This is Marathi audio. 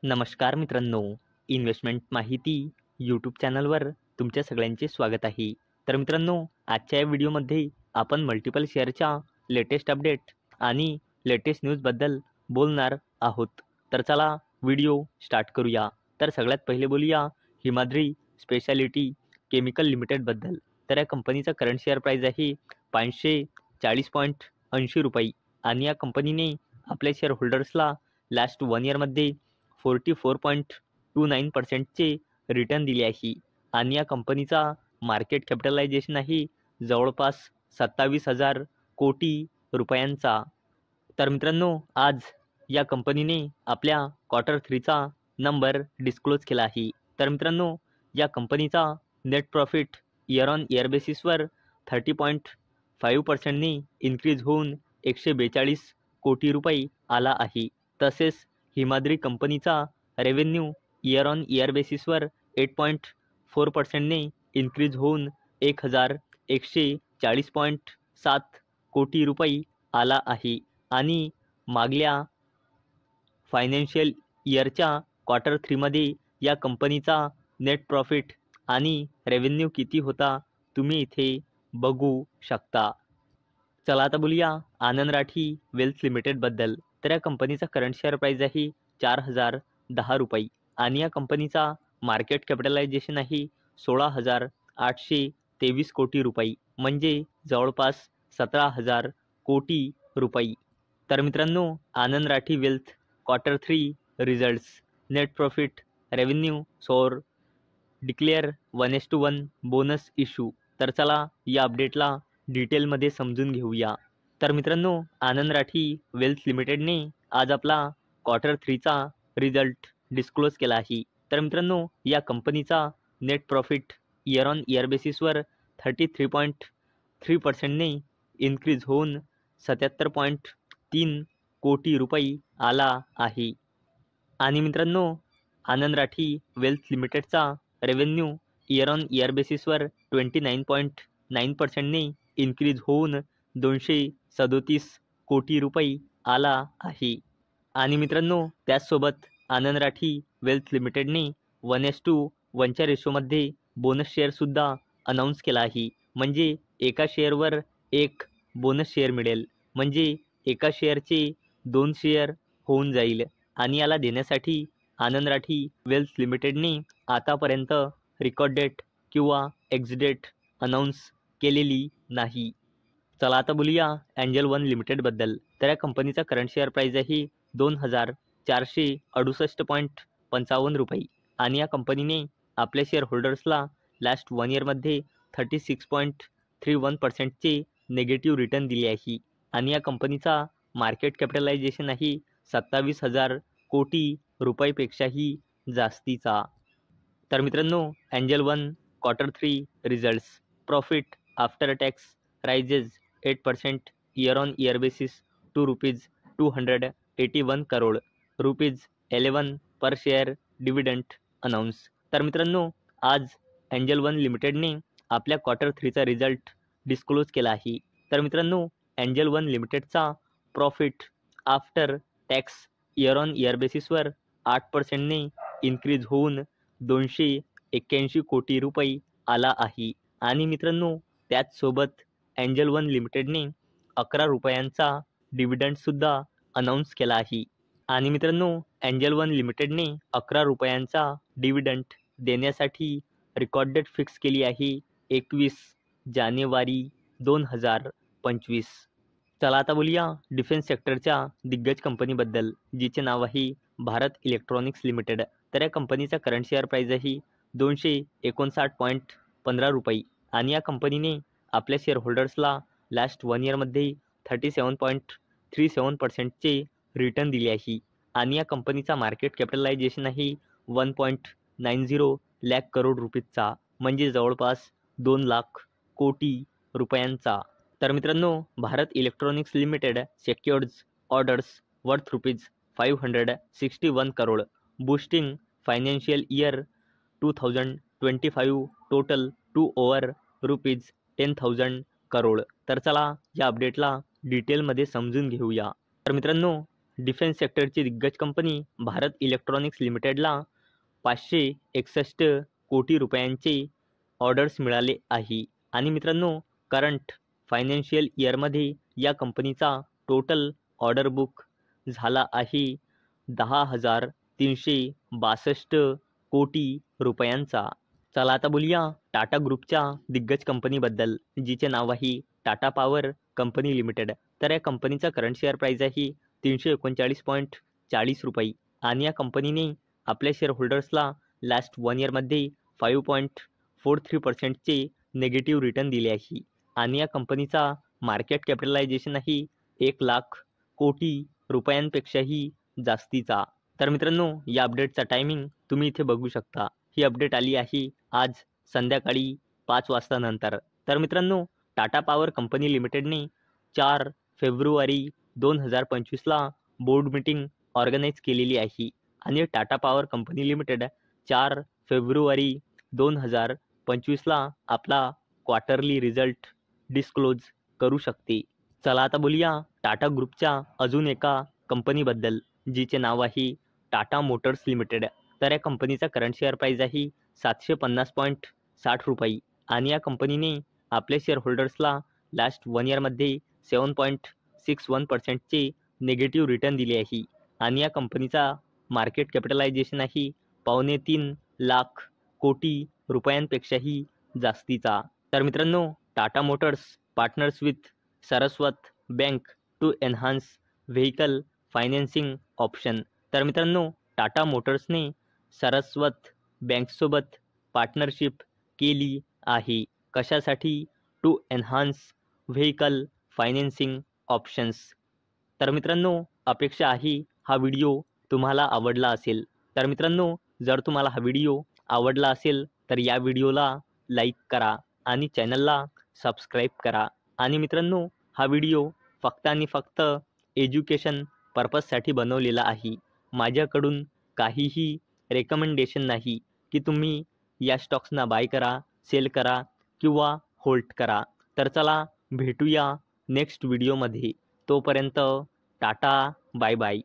नमस्कार मित्रांनो, इन्व्हेस्टमेंट माहिती यूट्यूब चॅनलवर तुमच्या सगळ्यांचे स्वागत आहे. तर मित्रांनो, आजच्या या व्हिडिओमध्ये आपण मल्टिपल शेअरच्या लेटेस्ट अपडेट आणि लेटेस्ट न्यूजबद्दल बोलणार आहोत. तर चला व्हिडिओ स्टार्ट करूया. तर सगळ्यात पहिले बोलूया हिमाद्री स्पेशालिटी केमिकल लिमिटेडबद्दल. तर या कंपनीचा करंट शेअर प्राईस आहे 540.80 रुपये आणि या कंपनीने आपल्या शेअर होल्डर्सला लास्ट 1 इयरमध्ये 44.29% रिटर्न दिले आहे आणि या कंपनीचा मार्केट कॅपिटलायझेशन आहे जवळपास 27,000 कोटी रुपयांचा. तर मित्रांनो, आज या कंपनीने आपल्या क्वार्टर 3चा नंबर डिस्क्लोज केला आहे. तर मित्रांनो, या कंपनीचा net profit year on year बेसिसवर 30.5%ने इन्क्रीज होऊन 142 कोटी रुपये आला आहे. तसेच हिमाद्री कंपनीचा रेव्हेन्यू इयर ऑन इयर बेसिसवर 8.4%ने इन्क्रीज होऊन 1,140.7 कोटी रुपये आला आहे आणि मागल्या फायनान्शियल इयरच्या क्वार्टर 3मध्ये या कंपनीचा नेट प्रॉफिट आणि रेव्हेन्यू किती होता तुम्ही इथे बघू शकता. चला आता बोलूया आनंद राठी वेल्थ लिमिटेडबद्दल. तर या कंपनीचा करंट शेअर प्राईस आहे 4,010 रुपये आणि या कंपनीचा मार्केट कॅपिटलायझेशन आहे 16,823 कोटी रुपये, म्हणजे जवळपास 17,000 कोटी रुपये. तर मित्रांनो, Anand Rathi Wealth quarter 3 results, net profit, revenue soar declare 1:1 bonus issue. तर चला या अपडेटला डिटेलमध्ये समजून घेऊया. तर मित्रांनो, आनंद राठी वेल्थ लिमिटेडने आज आपला क्वार्टर 3चा रिझल्ट डिस्क्लोज केला आहे. तर मित्रांनो, या कंपनीचा net profit year on year बेसिसवर 33.3%ने इन्क्रीज होऊन 77.3 कोटी रुपये आला आहे आणि मित्रांनो, आनंद राठी वेल्थ लिमिटेडचा रेव्हेन्यू इयर ऑन इयर बेसिसवर 29.9%ने इन्क्रीज होऊन 237 कोटी रुपये आला आहे आणि मित्रांनो, त्याचसोबत आनंद राठी वेल्थ लिमिटेडने 1:1च्या रेशोमध्ये बोनस शेअरसुद्धा अनाऊन्स केला आहे. म्हणजे एका शेअरवर एक बोनस शेअर मिळेल, म्हणजे एका शेअरचे 2 शेअर होऊन जाईल आणि याला देण्यासाठी आनंद राठी वेल्थ लिमिटेडने आतापर्यंत रेकॉर्ड डेट किंवा एक्झिट डेट अनाऊन्स केलेली नाही. चला आता बोलूया एंजल वन लिमिटेडबद्दल. तर या कंपनीचा करंट शेअर प्राईस आहे 2,468.55 रुपये आणि या कंपनीने आपल्या शेअर होल्डर्सला लास्ट 1 इयरमध्ये 36.31%चे नेगेटिव्ह रिटर्न दिले आहे आणि या कंपनीचा मार्केट कॅपिटलायझेशन आहे 27,000 कोटी रुपयेपेक्षाही जास्तीचा. तर मित्रांनो, Angel One quarter 3 results, profit after tax rises 8% year on year basis to ₹281 crore, ₹11 per share dividend announce. तर मित्रांनो, आज एंजल वन लिमिटेडने आपल्या क्वार्टर 3चा रिझल्ट डिस्क्लोज केला आहे. तर मित्रांनो, एंजल वन लिमिटेडचा profit after tax year on year बेसिसवर 8%ने इन्क्रीज होऊन 281 कोटी रुपये आला आहे आणि मित्रांनो, त्याचसोबत एंजल वन लिमिटेडने 11 रुपयांचा डिव्हिडंडसुद्धा अनाऊन्स केला आहे आणि मित्रांनो, एंजल वन लिमिटेडने 11 रुपयांचा डिव्हिडंड देण्यासाठी रेकॉर्ड डेट फिक्स केली आहे 21 जानेवारी 2025. चला आता बोलूया डिफेन्स सेक्टरच्या दिग्गज कंपनीबद्दल, जिचे नाव आहे भारत इलेक्ट्रॉनिक्स लिमिटेड. तर या कंपनीचा करंट शेअर प्राईस आहे 259.15 रुपये आणि या कंपनीने आपल्या शेअर होल्डर्सला लास्ट 1 इयरमध्ये 37.37%चे रिटर्न दिले आहे आणि या कंपनीचा मार्केट कॅपिटलायझेशन आहे 1.90 लाख करोड रुपीजचा, म्हणजे जवळपास 2 लाख कोटी रुपयांचा. तर मित्रांनो, Bharat Electronics Limited secures orders worth ₹561 crore, boosting financial year 2025 total to over ₹10,000 crore. तर चला या अपडेटला डिटेलमध्ये समजून घेऊया. तर मित्रांनो, डिफेन्स सेक्टरची दिग्गज कंपनी भारत इलेक्ट्रॉनिक्स लिमिटेडला 561 कोटी रुपयांचे ऑर्डर्स मिळाले आहे. आणि मित्रांनो, करंट फायनान्शियल इयरमध्ये या कंपनीचा टोटल ऑर्डर बुक झाला आहे 10,362 कोटी रुपयांचा. चला आता बोलूया टाटा ग्रुपच्या दिग्गज कंपनीबद्दल, जिचे नाव आहे टाटा पॉवर कंपनी लिमिटेड. तर या कंपनीचा करंट शेअर प्राईस आहे 339.40 रुपये. आणि या कंपनीने आपल्या शेअर होल्डर्सला लास्ट 1 इयरमध्ये 5.43% नेगेटिव्ह रिटर्न दिले आहे. आणि या कंपनीचा मार्केट कॅपिटलायझेशन आहे 1,00,000 कोटी रुपयांपेक्षाही जास्तीचा. तर मित्रांनो, या अपडेटचा टायमिंग तुम्ही इथे बघू शकता. ही अपडेट आली आहे आज संध्याकाळी 5 वाजता नंतर. तर मित्रांनो, टाटा पॉवर कंपनी लिमिटेडने 4 फेब्रुवारी 2025ला बोर्ड मीटिंग ऑर्गनाईज केलेली आहे. आणि टाटा पॉवर कंपनी लिमिटेड 4 फेब्रुवारी 2025ला आपला क्वार्टरली रिझल्ट डिस्क्लोज करू शकते. चला आता बोलूया टाटा ग्रुपच्या अजून एका कंपनीबद्दल, जिचे नाव आहे टाटा मोटर्स लिमिटेड. तर या कंपनीचा करंट शेअर प्राईस आहे 750.60 रुपये. आणि या कंपनीने आपल्या शेअर होल्डर्सला लास्ट 1 इयरमध्ये 7.61%चे नेगेटिव्ह रिटर्न दिले आहे. आणि या कंपनीचा मार्केट कॅपिटलायझेशन आहे 2.25 लाख कोटी रुपयांपेक्षाही जास्तीचा. तर मित्रांनो, Tata Motors partners with Saraswat Bank to enhance vehicle financing option. तर मित्रांनो, टाटा मोटर्सने सरस्वत बँकसोबत पार्टनरशिप केली आहे. कशासाठी? To enhance vehicle financing options. तर मित्रांनो, अपेक्षा आहे हा व्हिडिओ तुम्हाला आवडला असेल. तर मित्रांनो, जर तुम्हाला हा व्हिडिओ आवडला असेल तर या व्हिडिओला लाईक करा आणि चॅनलला सबस्क्राईब करा. आणि मित्रांनो, हा व्हिडिओ फक्त आणि फक्त एज्युकेशन पर्पजसाठी बनवलेला आहे. माझ्याकडून काहीही रेकमेंडेशन नाही की तुम्ही या स्टॉक्सना बाय करा, सेल करा किंवा होल्ड करा. तर चला भेटूया नेक्स्ट व्हिडिओमध्ये. तोपर्यंत टाटा, बाय बाय.